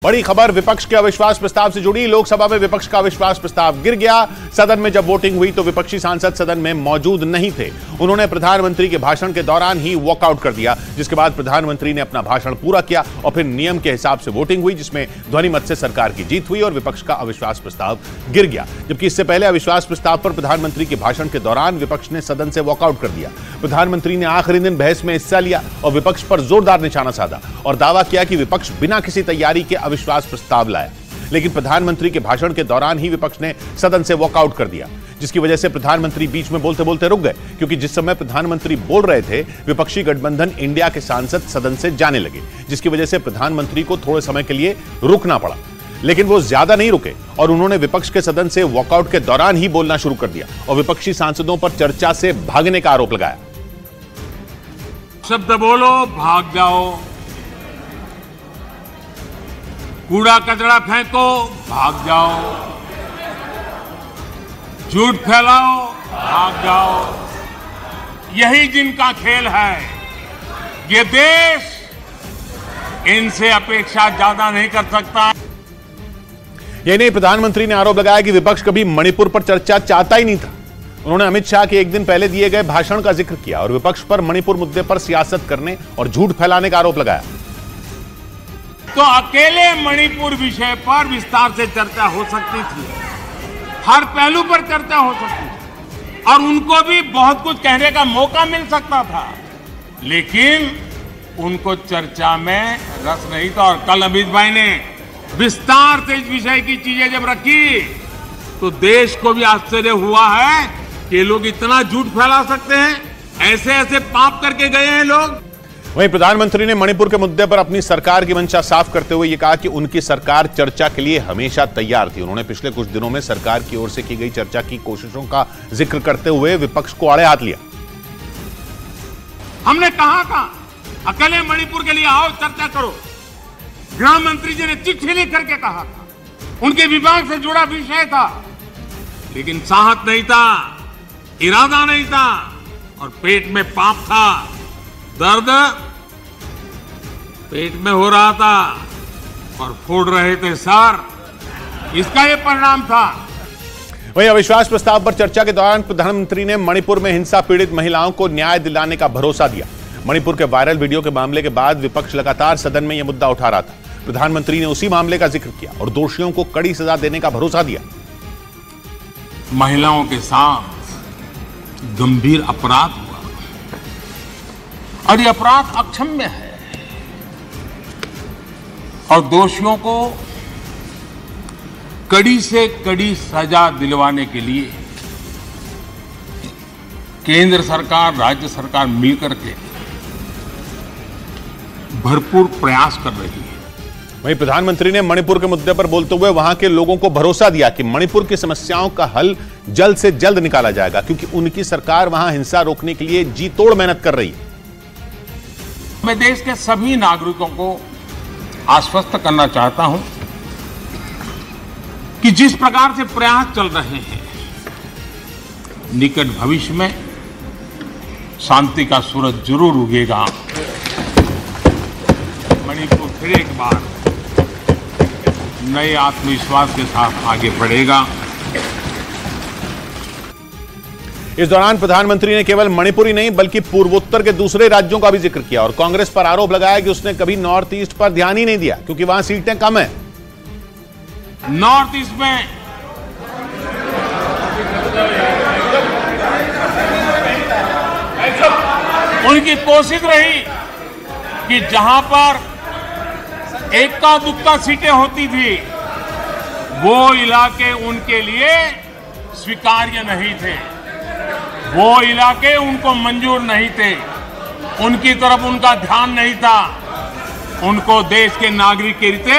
बड़ी खबर विपक्ष के अविश्वास प्रस्ताव से जुड़ी। लोकसभा में विपक्ष का अविश्वास प्रस्ताव गिर गया। सदन में जब वोटिंग हुई तो विपक्षी सांसद सदन में मौजूद नहीं थे। उन्होंने प्रधानमंत्री के भाषण के दौरान ही वॉकआउट कर दिया, जिसके बाद प्रधानमंत्री ने अपना भाषण पूरा किया और फिर नियम के हिसाब से वोटिंग हुई, जिसमें ध्वनि मत से सरकार की जीत हुई और विपक्ष का अविश्वास प्रस्ताव गिर गया। जबकि इससे पहले अविश्वास प्रस्ताव पर प्रधानमंत्री के भाषण के दौरान विपक्ष ने सदन से वॉकआउट कर दिया। प्रधानमंत्री ने आखिरी दिन बहस में हिस्सा लिया और विपक्ष पर जोरदार निशाना साधा और दावा किया कि विपक्ष बिना किसी तैयारी के अविश्वास प्रस्ताव लाया। लेकिन प्रधानमंत्री के भाषण के दौरान ही विपक्ष ने सदन से वॉकआउट कर दिया, जिसकी वजह से प्रधानमंत्री बीच में बोलते बोलते रुक गए, क्योंकि जिस समय प्रधानमंत्री बोल रहे थे विपक्षी गठबंधन इंडिया के सांसद सदन से जाने लगे, जिसकी वजह से प्रधानमंत्री को थोड़े समय के लिए रुकना पड़ा। लेकिन वो ज्यादा नहीं रुके और उन्होंने विपक्ष के सदन से वॉकआउट के दौरान ही बोलना शुरू कर दिया और विपक्षी सांसदों पर चर्चा से भागने का आरोप लगाया। शब्द बोलो, भाग जाओ, कूड़ा कचरा फेंको, भाग जाओ, झूठ फैलाओ, भाग जाओ। यही जिनका खेल है। ये देश इनसे अपेक्षा ज्यादा नहीं कर सकता। यही नहीं, प्रधानमंत्री ने आरोप लगाया कि विपक्ष कभी मणिपुर पर चर्चा चाहता ही नहीं था। उन्होंने अमित शाह के एक दिन पहले दिए गए भाषण का जिक्र किया और विपक्ष पर मणिपुर मुद्दे पर सियासत करने और झूठ फैलाने का आरोप लगाया। तो अकेले मणिपुर विषय पर विस्तार से चर्चा हो सकती थी, हर पहलू पर चर्चा हो सकती थी और उनको भी बहुत कुछ कहने का मौका मिल सकता था, लेकिन उनको चर्चा में रस नहीं था। और कल अमित भाई ने विस्तार से इस विषय की चीजें जब रखी तो देश को भी आश्चर्य हुआ है कि लोग इतना झूठ फैला सकते हैं, ऐसे ऐसे पाप करके गए हैं लोग। वहीं प्रधानमंत्री ने मणिपुर के मुद्दे पर अपनी सरकार की मंशा साफ करते हुए ये कहा कि उनकी सरकार चर्चा के लिए हमेशा तैयार थी। उन्होंने पिछले कुछ दिनों में सरकार की ओर से की गई चर्चा की कोशिशों का जिक्र करते हुए विपक्ष को आड़े हाथ लिया। हमने कहा था अकेले मणिपुर के लिए आओ, चर्चा करो। गृह मंत्री जी ने चिट्ठी लिख करके कहा था, उनके विभाग से जुड़ा विषय था, लेकिन साहस नहीं था, इरादा नहीं था और पेट में पाप था, दर्द पेट में हो रहा था और फोड़ रहे थे सर। इसका यह परिणाम था। वहीं अविश्वास प्रस्ताव पर चर्चा के दौरान प्रधानमंत्री ने मणिपुर में हिंसा पीड़ित महिलाओं को न्याय दिलाने का भरोसा दिया। मणिपुर के वायरल वीडियो के मामले के बाद विपक्ष लगातार सदन में यह मुद्दा उठा रहा था। प्रधानमंत्री ने उसी मामले का जिक्र किया और दोषियों को कड़ी सजा देने का भरोसा दिया। महिलाओं के साथ गंभीर अपराध हुआ और ये अपराध अक्षम्य है और दोषियों को कड़ी से कड़ी सजा दिलवाने के लिए केंद्र सरकार, राज्य सरकार मिलकर के भरपूर प्रयास कर रही है। वहीं प्रधानमंत्री ने मणिपुर के मुद्दे पर बोलते हुए वहां के लोगों को भरोसा दिया कि मणिपुर की समस्याओं का हल जल्द से जल्द निकाला जाएगा, क्योंकि उनकी सरकार वहां हिंसा रोकने के लिए जी तोड़ मेहनत कर रही है। मैं देश के सभी नागरिकों को आश्वस्त करना चाहता हूं कि जिस प्रकार से प्रयास चल रहे हैं, निकट भविष्य में शांति का सूरज जरूर उगेगा। मणिपुर फिर एक बार नए आत्मविश्वास के साथ आगे बढ़ेगा। इस दौरान प्रधानमंत्री ने केवल मणिपुर ही नहीं बल्कि पूर्वोत्तर के दूसरे राज्यों का भी जिक्र किया और कांग्रेस पर आरोप लगाया कि उसने कभी नॉर्थ ईस्ट पर ध्यान ही नहीं दिया, क्योंकि वहां सीटें कम हैं। नॉर्थ ईस्ट में उनकी कोशिश रही कि जहां पर एक्का दुक्का सीटें होती थी वो इलाके उनके लिए स्वीकार्य नहीं थे, वो इलाके उनको मंजूर नहीं थे, उनकी तरफ उनका ध्यान नहीं था, उनको देश के नागरिक के रीते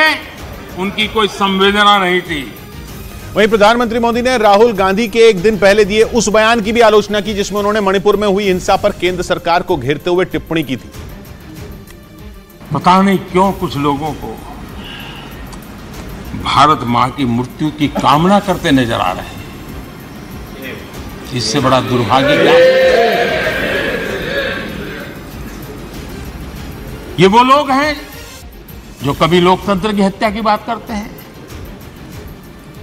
उनकी कोई संवेदना नहीं थी। वहीं प्रधानमंत्री मोदी ने राहुल गांधी के एक दिन पहले दिए उस बयान की भी आलोचना की जिसमें उन्होंने मणिपुर में हुई हिंसा पर केंद्र सरकार को घेरते हुए टिप्पणी की थी। पता नहीं क्यों कुछ लोगों को भारत मां की मृत्यु की कामना करते नजर आ रहे हैं। इससे बड़ा दुर्भाग्य क्या? ये वो लोग हैं जो कभी लोकतंत्र की हत्या की बात करते हैं,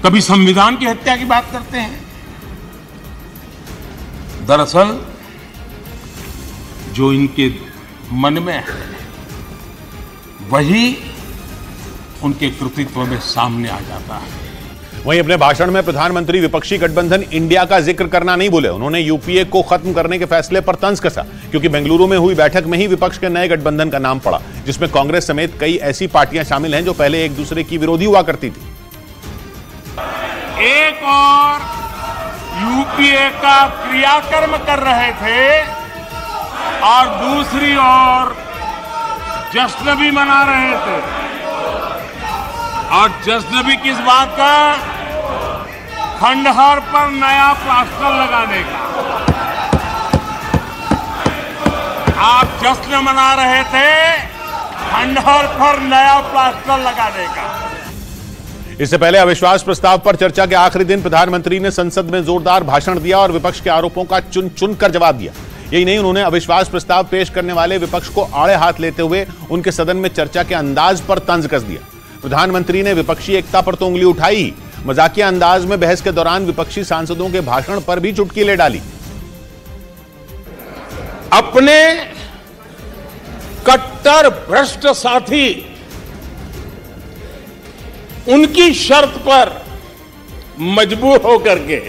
कभी संविधान की हत्या की बात करते हैं। दरअसल जो इनके मन में है वही उनके कृतित्व में सामने आ जाता है। वहीं अपने भाषण में प्रधानमंत्री विपक्षी गठबंधन इंडिया का जिक्र करना नहीं भूले। उन्होंने यूपीए को खत्म करने के फैसले पर तंज कसा, क्योंकि बेंगलुरु में हुई बैठक में ही विपक्ष के नए गठबंधन का नाम पड़ा, जिसमें कांग्रेस समेत कई ऐसी पार्टियां शामिल हैं जो पहले एक दूसरे की विरोधी हुआ करती थी। एक और यूपीए का क्रियाकर्म कर रहे थे और दूसरी ओर जश्न भी मना रहे थे। और जश्न भी किस बात का? खंडहर पर नया प्लास्टर लगाने का। आप जश्न मना रहे थे खंडहर पर नया प्लास्टर लगाने का। इससे पहले अविश्वास प्रस्ताव पर चर्चा के आखिरी दिन प्रधानमंत्री ने संसद में जोरदार भाषण दिया और विपक्ष के आरोपों का चुन चुन कर जवाब दिया। यही नहीं, उन्होंने अविश्वास प्रस्ताव पेश करने वाले विपक्ष को आड़े हाथ लेते हुए उनके सदन में चर्चा के अंदाज पर तंज कस दिया। प्रधानमंत्री ने विपक्षी एकता पर तो उंगली उठाई, मजाकिया अंदाज में बहस के दौरान विपक्षी सांसदों के भाषण पर भी चुटकी ले डाली। अपने कट्टर भ्रष्ट साथी उनकी शर्त पर मजबूर होकर के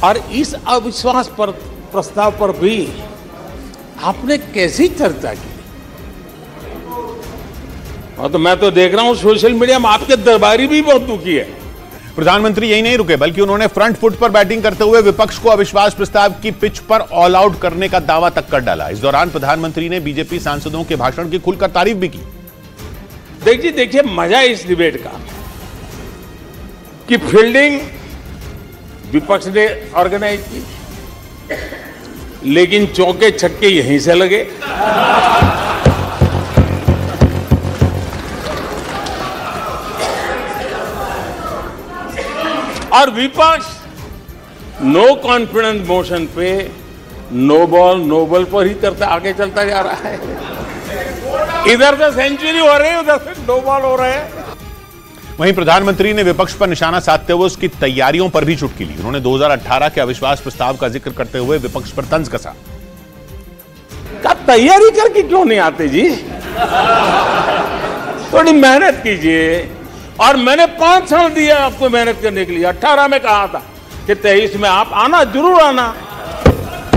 और इस अविश्वास पर प्रस्ताव पर भी आपने कैसी चर्चा की? और तो मैं तो देख रहा हूं सोशल मीडिया में आपके दरबारी भी बहुत दुखी है। प्रधानमंत्री यही नहीं रुके, बल्कि उन्होंने फ्रंट फुट पर बैटिंग करते हुए विपक्ष को अविश्वास प्रस्ताव की पिच पर ऑल आउट करने का दावा तक कर डाला। इस दौरान प्रधानमंत्री ने बीजेपी सांसदों के भाषण की खुलकर तारीफ भी की। देखिए मजा इस डिबेट का कि फील्डिंग विपक्ष ने ऑर्गेनाइज की, लेकिन चौके छक्के यहीं से लगे। और विपक्ष नो कॉन्फिडेंस मोशन पे नो बॉल नो बॉल पर ही करता आगे चलता जा रहा है। इधर से सेंचुरी हो रही है, उधर से नो बॉल हो रहे हैं। वहीं प्रधानमंत्री ने विपक्ष पर निशाना साधते हुए उसकी तैयारियों पर भी चुटकी ली। उन्होंने 2018 के अविश्वास प्रस्ताव का जिक्र करते हुए विपक्ष पर तंज कसा। तैयारी करके क्यों नहीं आते जी? थोड़ी मेहनत कीजिए। और मैंने 5 साल दिया आपको मेहनत करने के लिए। 18 में कहा था कि 23 में आप आना, जरूर आना।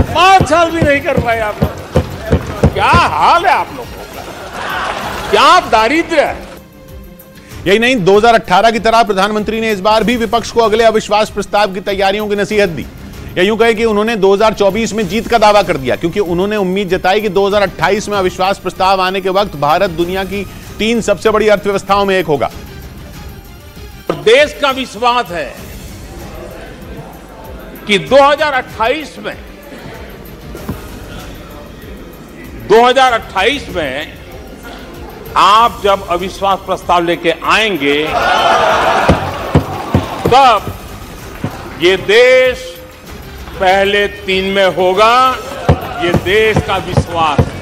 5 साल भी नहीं कर पाए आप लोग। क्या हाल है आप लोगों का, क्या दारिद्र्य है। यही नहीं, 2018 की तरह प्रधानमंत्री ने इस बार भी विपक्ष को अगले अविश्वास प्रस्ताव की तैयारियों की नसीहत दी। या यूं कहे कि उन्होंने 2024 में जीत का दावा कर दिया, क्योंकि उन्होंने उम्मीद जताई कि 2028 में अविश्वास प्रस्ताव आने के वक्त भारत दुनिया की 3 सबसे बड़ी अर्थव्यवस्थाओं में एक होगा। देश का विश्वास है कि 2028 में आप जब अविश्वास प्रस्ताव लेके आएंगे तब ये देश पहले 3 में होगा। ये देश का विश्वास है।